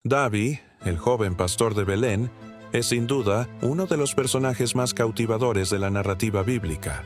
David, el joven pastor de Belén, es sin duda uno de los personajes más cautivadores de la narrativa bíblica.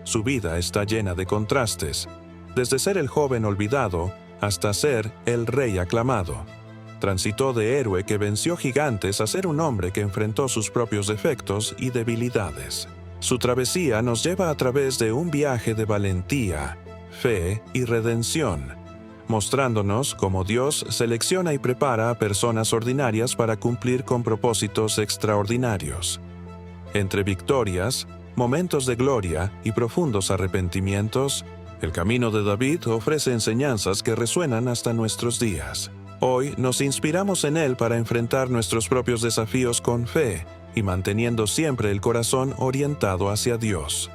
Su vida está llena de contrastes, desde ser el joven olvidado hasta ser el rey aclamado. Transitó de héroe que venció gigantes a ser un hombre que enfrentó sus propios defectos y debilidades. Su travesía nos lleva a través de un viaje de valentía, fe y redención, mostrándonos cómo Dios selecciona y prepara a personas ordinarias para cumplir con propósitos extraordinarios. Entre victorias, momentos de gloria y profundos arrepentimientos, el camino de David ofrece enseñanzas que resuenan hasta nuestros días. Hoy nos inspiramos en él para enfrentar nuestros propios desafíos con fe y manteniendo siempre el corazón orientado hacia Dios.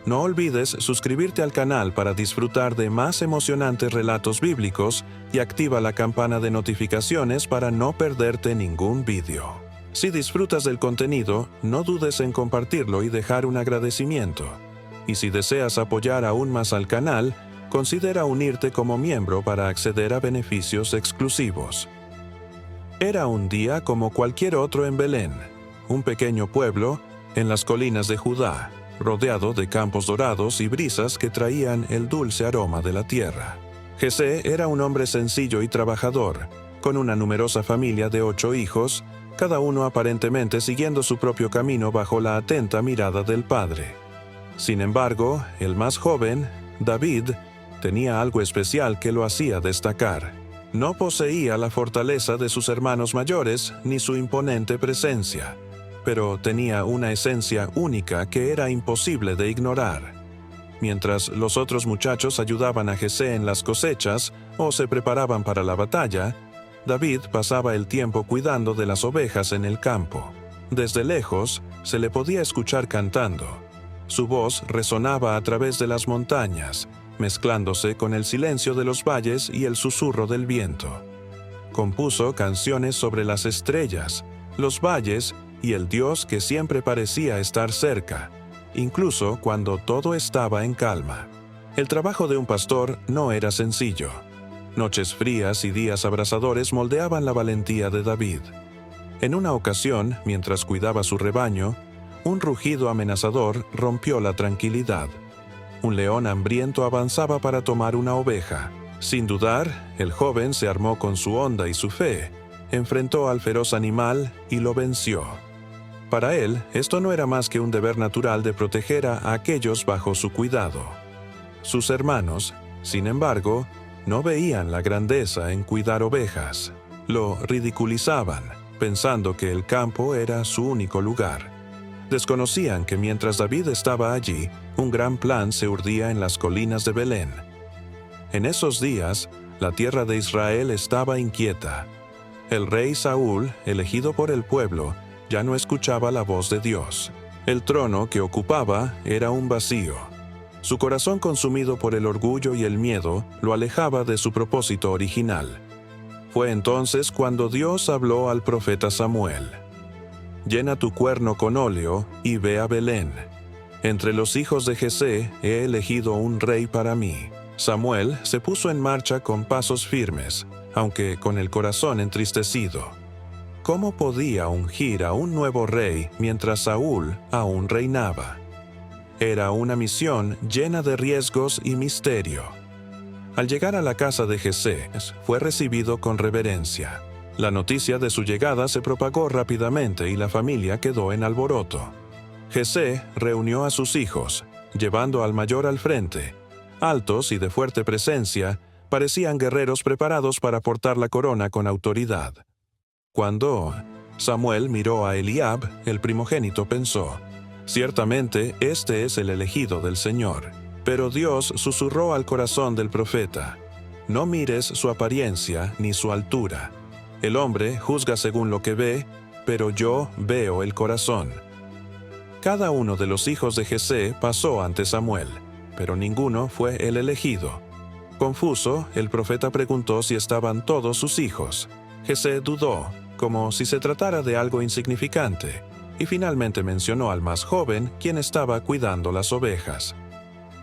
No olvides suscribirte al canal para disfrutar de más emocionantes relatos bíblicos y activa la campana de notificaciones para no perderte ningún vídeo. Si disfrutas del contenido, no dudes en compartirlo y dejar un agradecimiento. Y si deseas apoyar aún más al canal, considera unirte como miembro para acceder a beneficios exclusivos. Era un día como cualquier otro en Belén, un pequeño pueblo en las colinas de Judá, rodeado de campos dorados y brisas que traían el dulce aroma de la tierra. Jesé era un hombre sencillo y trabajador, con una numerosa familia de 8 hijos, cada uno aparentemente siguiendo su propio camino bajo la atenta mirada del padre. Sin embargo, el más joven, David, tenía algo especial que lo hacía destacar. No poseía la fortaleza de sus hermanos mayores ni su imponente presencia, pero tenía una esencia única que era imposible de ignorar. Mientras los otros muchachos ayudaban a Jesé en las cosechas o se preparaban para la batalla, David pasaba el tiempo cuidando de las ovejas en el campo. Desde lejos se le podía escuchar cantando. Su voz resonaba a través de las montañas, mezclándose con el silencio de los valles y el susurro del viento. Compuso canciones sobre las estrellas, los valles y el Dios que siempre parecía estar cerca, incluso cuando todo estaba en calma. El trabajo de un pastor no era sencillo. Noches frías y días abrasadores moldeaban la valentía de David. En una ocasión, mientras cuidaba su rebaño, un rugido amenazador rompió la tranquilidad. Un león hambriento avanzaba para tomar una oveja. Sin dudar, el joven se armó con su honda y su fe, enfrentó al feroz animal y lo venció. Para él, esto no era más que un deber natural de proteger a aquellos bajo su cuidado. Sus hermanos, sin embargo, no veían la grandeza en cuidar ovejas. Lo ridiculizaban, pensando que el campo era su único lugar. Desconocían que mientras David estaba allí, un gran plan se urdía en las colinas de Belén. En esos días, la tierra de Israel estaba inquieta. El rey Saúl, elegido por el pueblo, ya no escuchaba la voz de Dios. El trono que ocupaba era un vacío. Su corazón consumido por el orgullo y el miedo lo alejaba de su propósito original. Fue entonces cuando Dios habló al profeta Samuel. «Llena tu cuerno con óleo y ve a Belén. Entre los hijos de Jesé he elegido un rey para mí». Samuel se puso en marcha con pasos firmes, aunque con el corazón entristecido. ¿Cómo podía ungir a un nuevo rey mientras Saúl aún reinaba? Era una misión llena de riesgos y misterio. Al llegar a la casa de Jesé, fue recibido con reverencia. La noticia de su llegada se propagó rápidamente y la familia quedó en alboroto. Jesé reunió a sus hijos, llevando al mayor al frente. Altos y de fuerte presencia, parecían guerreros preparados para portar la corona con autoridad. Cuando Samuel miró a Eliab, el primogénito pensó: «Ciertamente este es el elegido del Señor». Pero Dios susurró al corazón del profeta: «No mires su apariencia ni su altura. El hombre juzga según lo que ve, pero yo veo el corazón». Cada uno de los hijos de Jesé pasó ante Samuel, pero ninguno fue el elegido. Confuso, el profeta preguntó si estaban todos sus hijos. Jesé dudó, como si se tratara de algo insignificante, y finalmente mencionó al más joven, quien estaba cuidando las ovejas.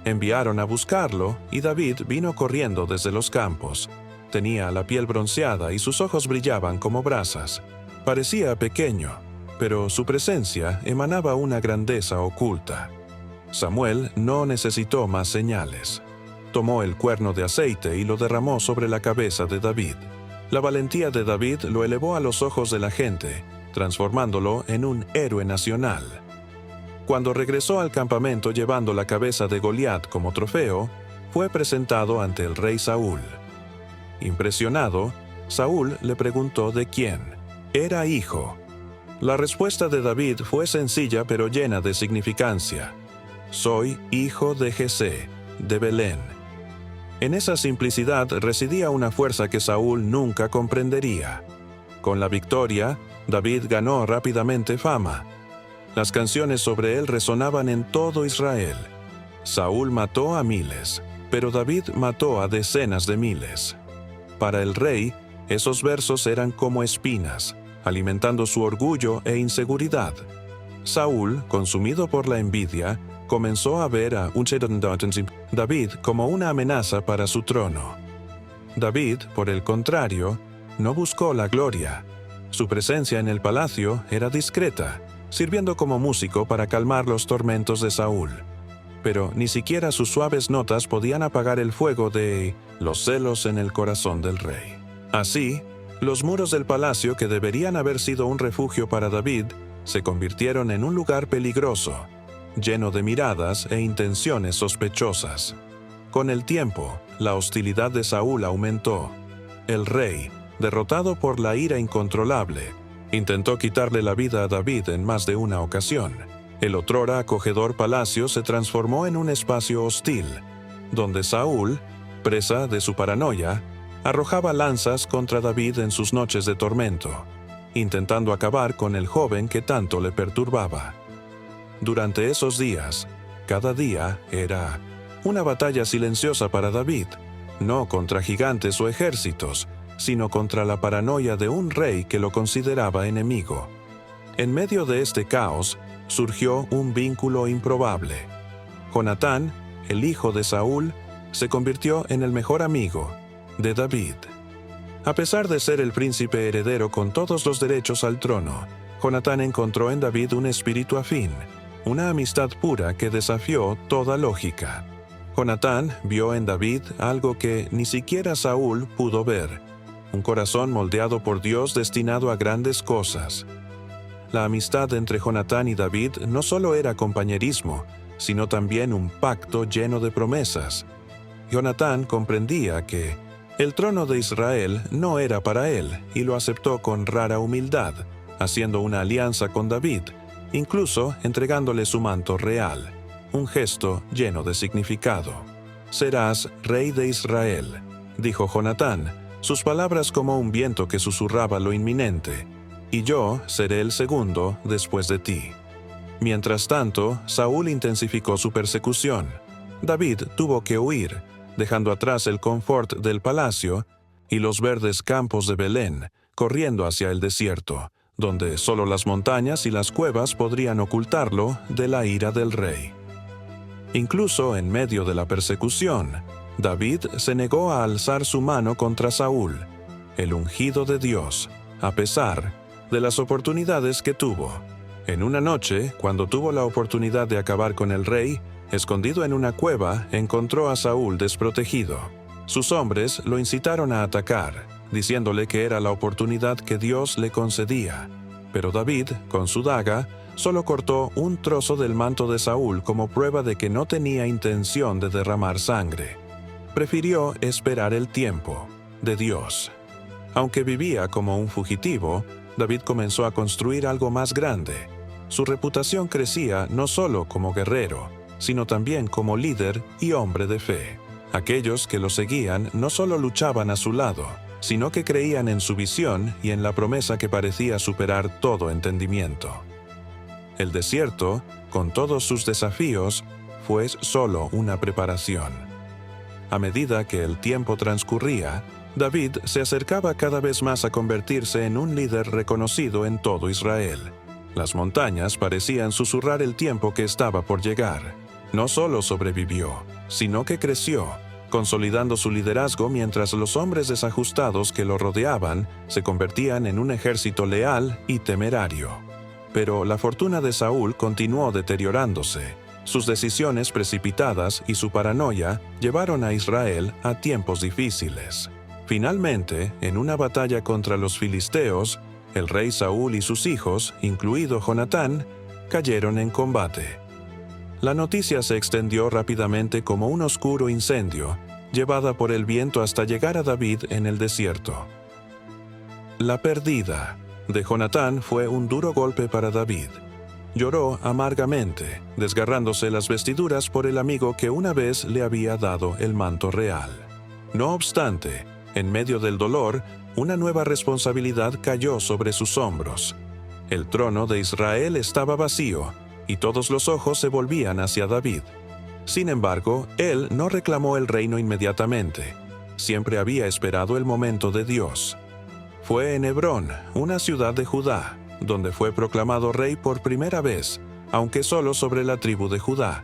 Enviaron a buscarlo, y David vino corriendo desde los campos. Tenía la piel bronceada y sus ojos brillaban como brasas. Parecía pequeño, pero su presencia emanaba una grandeza oculta. Samuel no necesitó más señales. Tomó el cuerno de aceite y lo derramó sobre la cabeza de David. La valentía de David lo elevó a los ojos de la gente, transformándolo en un héroe nacional. Cuando regresó al campamento llevando la cabeza de Goliat como trofeo, fue presentado ante el rey Saúl. Impresionado, Saúl le preguntó de quién. Era hijo. La respuesta de David fue sencilla pero llena de significancia. Soy hijo de Jesé, de Belén. En esa simplicidad residía una fuerza que Saúl nunca comprendería. Con la victoria, David ganó rápidamente fama. Las canciones sobre él resonaban en todo Israel. Saúl mató a miles, pero David mató a decenas de miles. Para el rey, esos versos eran como espinas, alimentando su orgullo e inseguridad. Saúl, consumido por la envidia, comenzó a ver a David como una amenaza para su trono. David, por el contrario, no buscó la gloria. Su presencia en el palacio era discreta, sirviendo como músico para calmar los tormentos de Saúl. Pero ni siquiera sus suaves notas podían apagar el fuego de los celos en el corazón del rey. Así, los muros del palacio, que deberían haber sido un refugio para David, se convirtieron en un lugar peligroso, lleno de miradas e intenciones sospechosas. Con el tiempo, la hostilidad de Saúl aumentó. El rey, derrotado por la ira incontrolable, intentó quitarle la vida a David en más de una ocasión. El otrora acogedor palacio se transformó en un espacio hostil, donde Saúl, presa de su paranoia, arrojaba lanzas contra David en sus noches de tormento, intentando acabar con el joven que tanto le perturbaba. Durante esos días, cada día era una batalla silenciosa para David, no contra gigantes o ejércitos, sino contra la paranoia de un rey que lo consideraba enemigo. En medio de este caos, surgió un vínculo improbable. Jonatán, el hijo de Saúl, se convirtió en el mejor amigo de David. A pesar de ser el príncipe heredero con todos los derechos al trono, Jonatán encontró en David un espíritu afín, una amistad pura que desafió toda lógica. Jonatán vio en David algo que ni siquiera Saúl pudo ver, un corazón moldeado por Dios destinado a grandes cosas. La amistad entre Jonatán y David no solo era compañerismo, sino también un pacto lleno de promesas. Jonatán comprendía que el trono de Israel no era para él y lo aceptó con rara humildad, haciendo una alianza con David, incluso entregándole su manto real, un gesto lleno de significado. «Serás rey de Israel», dijo Jonatán, sus palabras como un viento que susurraba lo inminente, «y yo seré el segundo después de ti». Mientras tanto, Saúl intensificó su persecución. David tuvo que huir, dejando atrás el confort del palacio y los verdes campos de Belén, corriendo hacia el desierto, donde solo las montañas y las cuevas podrían ocultarlo de la ira del rey. Incluso en medio de la persecución, David se negó a alzar su mano contra Saúl, el ungido de Dios, a pesar de las oportunidades que tuvo. En una noche, cuando tuvo la oportunidad de acabar con el rey, escondido en una cueva, encontró a Saúl desprotegido. Sus hombres lo incitaron a atacar, diciéndole que era la oportunidad que Dios le concedía. Pero David, con su daga, solo cortó un trozo del manto de Saúl como prueba de que no tenía intención de derramar sangre. Prefirió esperar el tiempo de Dios. Aunque vivía como un fugitivo, David comenzó a construir algo más grande. Su reputación crecía no solo como guerrero, sino también como líder y hombre de fe. Aquellos que lo seguían no solo luchaban a su lado, sino que creían en su visión y en la promesa que parecía superar todo entendimiento. El desierto, con todos sus desafíos, fue solo una preparación. A medida que el tiempo transcurría, David se acercaba cada vez más a convertirse en un líder reconocido en todo Israel. Las montañas parecían susurrar el tiempo que estaba por llegar. No solo sobrevivió, sino que creció, consolidando su liderazgo mientras los hombres desajustados que lo rodeaban se convertían en un ejército leal y temerario. Pero la fortuna de Saúl continuó deteriorándose. Sus decisiones precipitadas y su paranoia llevaron a Israel a tiempos difíciles. Finalmente, en una batalla contra los filisteos, el rey Saúl y sus hijos, incluido Jonatán, cayeron en combate. La noticia se extendió rápidamente como un oscuro incendio, llevada por el viento hasta llegar a David en el desierto. La pérdida de Jonatán fue un duro golpe para David. Lloró amargamente, desgarrándose las vestiduras por el amigo que una vez le había dado el manto real. No obstante, en medio del dolor, una nueva responsabilidad cayó sobre sus hombros. El trono de Israel estaba vacío, y todos los ojos se volvían hacia David. Sin embargo, él no reclamó el reino inmediatamente. Siempre había esperado el momento de Dios. Fue en Hebrón, una ciudad de Judá, donde fue proclamado rey por primera vez, aunque solo sobre la tribu de Judá.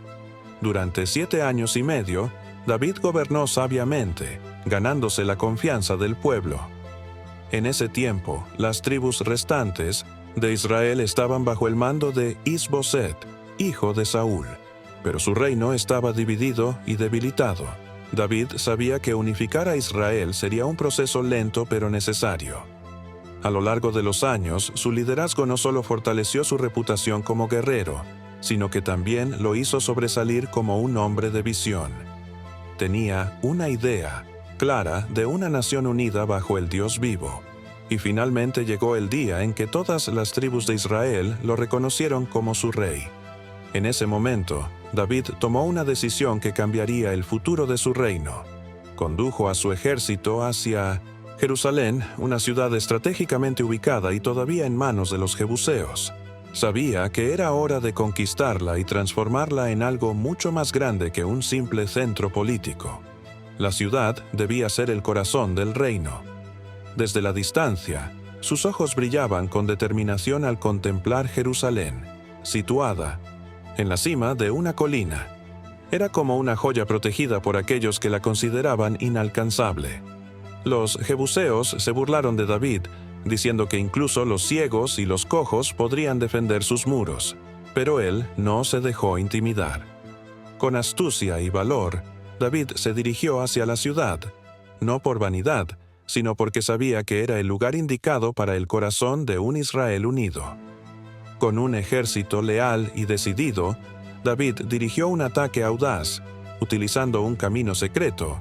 Durante 7 años y medio, David gobernó sabiamente, ganándose la confianza del pueblo. En ese tiempo, las tribus restantes de Israel estaban bajo el mando de Is-Boset, hijo de Saúl, pero su reino estaba dividido y debilitado. David sabía que unificar a Israel sería un proceso lento pero necesario. A lo largo de los años, su liderazgo no solo fortaleció su reputación como guerrero, sino que también lo hizo sobresalir como un hombre de visión. Tenía una idea clara de una nación unida bajo el Dios vivo, y finalmente llegó el día en que todas las tribus de Israel lo reconocieron como su rey. En ese momento, David tomó una decisión que cambiaría el futuro de su reino. Condujo a su ejército hacia Jerusalén, una ciudad estratégicamente ubicada y todavía en manos de los jebuseos. Sabía que era hora de conquistarla y transformarla en algo mucho más grande que un simple centro político. La ciudad debía ser el corazón del reino. Desde la distancia, sus ojos brillaban con determinación al contemplar Jerusalén, situada en la cima de una colina. Era como una joya protegida por aquellos que la consideraban inalcanzable. Los jebuseos se burlaron de David, diciendo que incluso los ciegos y los cojos podrían defender sus muros, pero él no se dejó intimidar. Con astucia y valor, David se dirigió hacia la ciudad, no por vanidad, sino porque sabía que era el lugar indicado para el corazón de un Israel unido. Con un ejército leal y decidido, David dirigió un ataque audaz, utilizando un camino secreto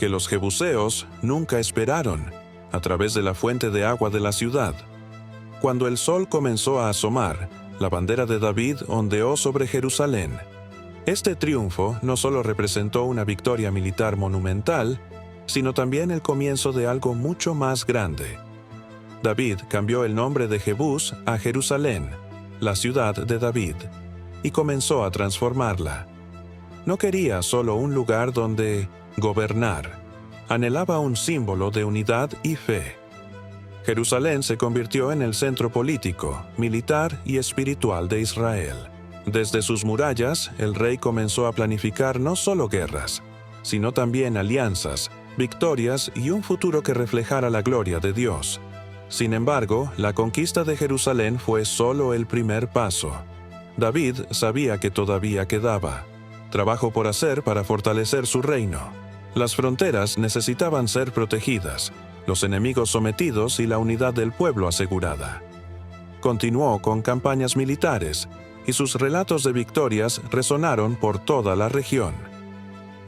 que los jebuseos nunca esperaron, a través de la fuente de agua de la ciudad. Cuando el sol comenzó a asomar, la bandera de David ondeó sobre Jerusalén. Este triunfo no solo representó una victoria militar monumental, sino también el comienzo de algo mucho más grande. David cambió el nombre de Jebús a Jerusalén, la ciudad de David, y comenzó a transformarla. No quería solo un lugar donde gobernar, anhelaba un símbolo de unidad y fe. Jerusalén se convirtió en el centro político, militar y espiritual de Israel. Desde sus murallas, el rey comenzó a planificar no solo guerras, sino también alianzas, victorias y un futuro que reflejara la gloria de Dios. Sin embargo, la conquista de Jerusalén fue solo el primer paso. David sabía que todavía quedaba trabajo por hacer para fortalecer su reino. Las fronteras necesitaban ser protegidas, los enemigos sometidos y la unidad del pueblo asegurada. Continuó con campañas militares, y sus relatos de victorias resonaron por toda la región.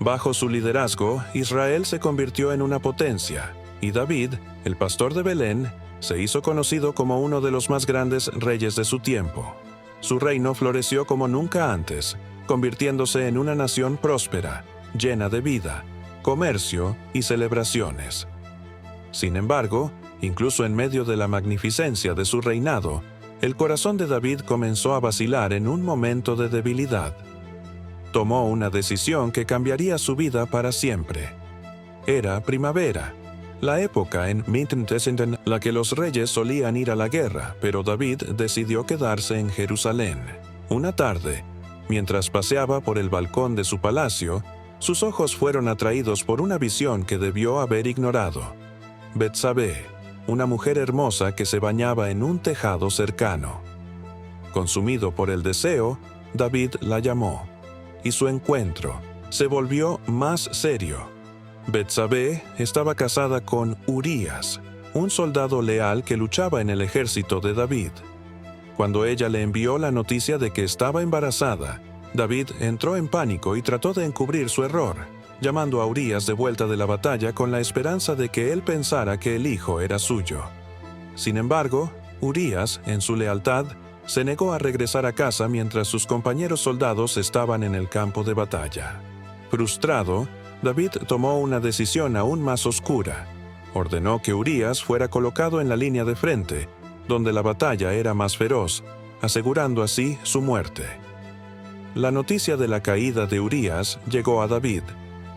Bajo su liderazgo, Israel se convirtió en una potencia, y David, el pastor de Belén, se hizo conocido como uno de los más grandes reyes de su tiempo. Su reino floreció como nunca antes, convirtiéndose en una nación próspera, llena de vida, comercio y celebraciones. Sin embargo, incluso en medio de la magnificencia de su reinado, el corazón de David comenzó a vacilar en un momento de debilidad. Tomó una decisión que cambiaría su vida para siempre. Era primavera, la época en la que los reyes solían ir a la guerra, pero David decidió quedarse en Jerusalén. Una tarde, mientras paseaba por el balcón de su palacio, sus ojos fueron atraídos por una visión que debió haber ignorado. Betsabé, una mujer hermosa que se bañaba en un tejado cercano. Consumido por el deseo, David la llamó, y su encuentro se volvió más serio. Betsabé estaba casada con Urías, un soldado leal que luchaba en el ejército de David. Cuando ella le envió la noticia de que estaba embarazada, David entró en pánico y trató de encubrir su error, llamando a Urías de vuelta de la batalla con la esperanza de que él pensara que el hijo era suyo. Sin embargo, Urías, en su lealtad, se negó a regresar a casa mientras sus compañeros soldados estaban en el campo de batalla. Frustrado, David tomó una decisión aún más oscura. Ordenó que Urías fuera colocado en la línea de frente, donde la batalla era más feroz, asegurando así su muerte. La noticia de la caída de Urías llegó a David,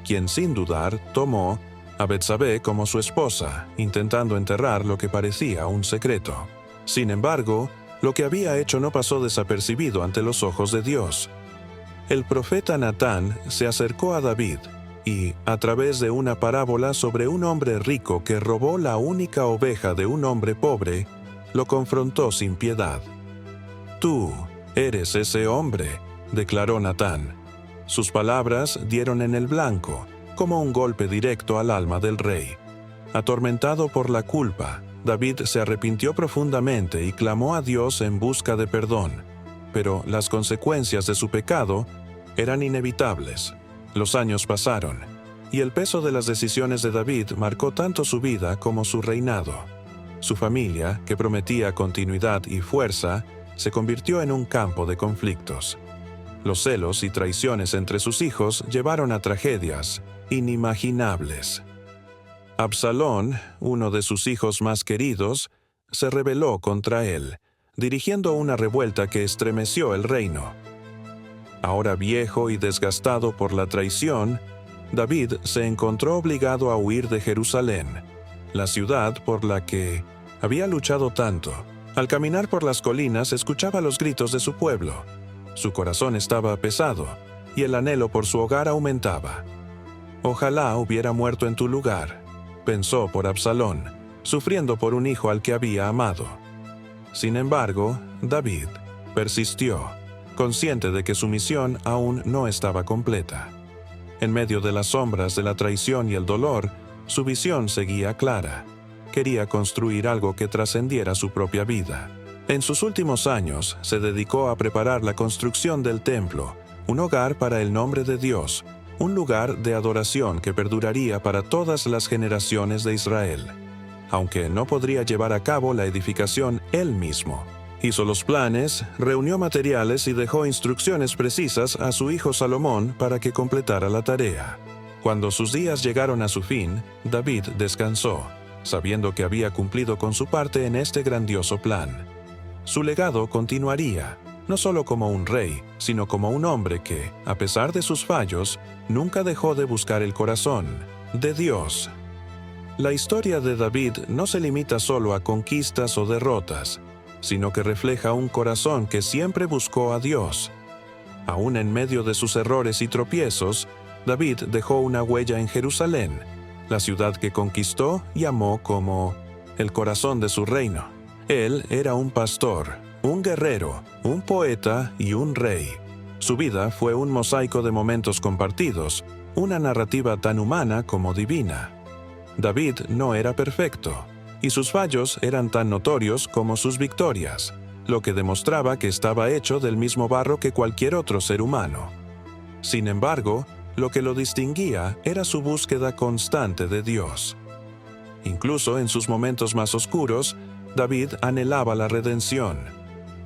quien sin dudar tomó a Betsabé como su esposa, intentando enterrar lo que parecía un secreto. Sin embargo, lo que había hecho no pasó desapercibido ante los ojos de Dios. El profeta Natán se acercó a David y, a través de una parábola sobre un hombre rico que robó la única oveja de un hombre pobre, lo confrontó sin piedad. «Tú eres ese hombre», declaró Natán. Sus palabras dieron en el blanco, como un golpe directo al alma del rey. Atormentado por la culpa, David se arrepintió profundamente y clamó a Dios en busca de perdón, pero las consecuencias de su pecado eran inevitables. Los años pasaron, y el peso de las decisiones de David marcó tanto su vida como su reinado. Su familia, que prometía continuidad y fuerza, se convirtió en un campo de conflictos. Los celos y traiciones entre sus hijos llevaron a tragedias inimaginables. Absalón, uno de sus hijos más queridos, se rebeló contra él, dirigiendo una revuelta que estremeció el reino. Ahora viejo y desgastado por la traición, David se encontró obligado a huir de Jerusalén, la ciudad por la que había luchado tanto. Al caminar por las colinas escuchaba los gritos de su pueblo. Su corazón estaba pesado, y el anhelo por su hogar aumentaba. «Ojalá hubiera muerto en tu lugar», pensó por Absalón, sufriendo por un hijo al que había amado. Sin embargo, David persistió, consciente de que su misión aún no estaba completa. En medio de las sombras de la traición y el dolor, su visión seguía clara. Quería construir algo que trascendiera su propia vida. En sus últimos años, se dedicó a preparar la construcción del templo, un hogar para el nombre de Dios, un lugar de adoración que perduraría para todas las generaciones de Israel. Aunque no podría llevar a cabo la edificación él mismo. Hizo los planes, reunió materiales y dejó instrucciones precisas a su hijo Salomón para que completara la tarea. Cuando sus días llegaron a su fin, David descansó, sabiendo que había cumplido con su parte en este grandioso plan. Su legado continuaría, no solo como un rey, sino como un hombre que, a pesar de sus fallos, nunca dejó de buscar el corazón de Dios. La historia de David no se limita solo a conquistas o derrotas, sino que refleja un corazón que siempre buscó a Dios. Aún en medio de sus errores y tropiezos, David dejó una huella en Jerusalén, la ciudad que conquistó y amó como el corazón de su reino. Él era un pastor, un guerrero, un poeta y un rey. Su vida fue un mosaico de momentos compartidos, una narrativa tan humana como divina. David no era perfecto, y sus fallos eran tan notorios como sus victorias, lo que demostraba que estaba hecho del mismo barro que cualquier otro ser humano. Sin embargo, lo que lo distinguía era su búsqueda constante de Dios. Incluso en sus momentos más oscuros, David anhelaba la redención.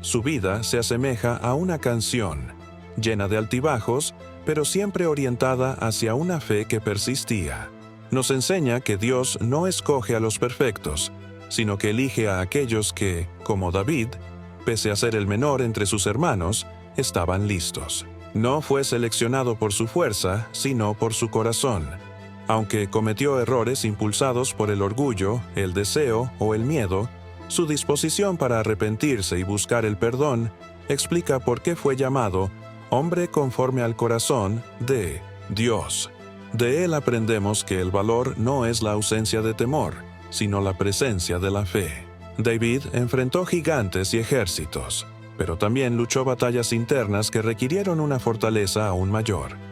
Su vida se asemeja a una canción, llena de altibajos, pero siempre orientada hacia una fe que persistía. Nos enseña que Dios no escoge a los perfectos, sino que elige a aquellos que, como David, pese a ser el menor entre sus hermanos, estaban listos. No fue seleccionado por su fuerza, sino por su corazón. Aunque cometió errores impulsados por el orgullo, el deseo o el miedo, su disposición para arrepentirse y buscar el perdón explica por qué fue llamado hombre conforme al corazón de Dios. De él aprendemos que el valor no es la ausencia de temor, sino la presencia de la fe. David enfrentó gigantes y ejércitos, pero también luchó batallas internas que requirieron una fortaleza aún mayor.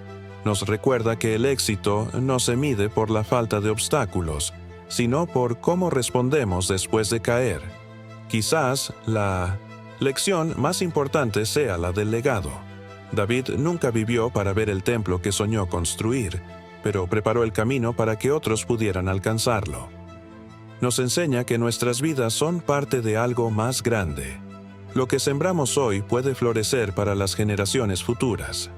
Nos recuerda que el éxito no se mide por la falta de obstáculos, sino por cómo respondemos después de caer. Quizás la lección más importante sea la del legado. David nunca vivió para ver el templo que soñó construir, pero preparó el camino para que otros pudieran alcanzarlo. Nos enseña que nuestras vidas son parte de algo más grande. Lo que sembramos hoy puede florecer para las generaciones futuras.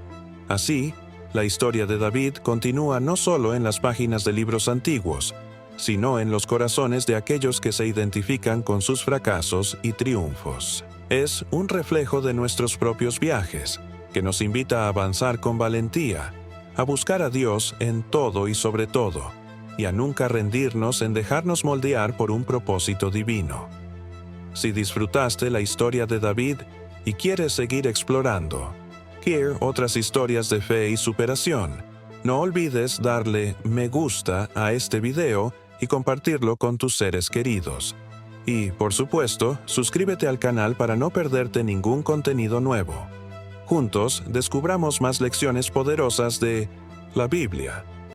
Así, la historia de David continúa no solo en las páginas de libros antiguos, sino en los corazones de aquellos que se identifican con sus fracasos y triunfos. Es un reflejo de nuestros propios viajes, que nos invita a avanzar con valentía, a buscar a Dios en todo y sobre todo, y a nunca rendirnos en dejarnos moldear por un propósito divino. Si disfrutaste la historia de David y quieres seguir explorando, otras historias de fe y superación, no olvides darle me gusta a este video y compartirlo con tus seres queridos. Y, por supuesto, suscríbete al canal para no perderte ningún contenido nuevo. Juntos, descubramos más lecciones poderosas de la Biblia.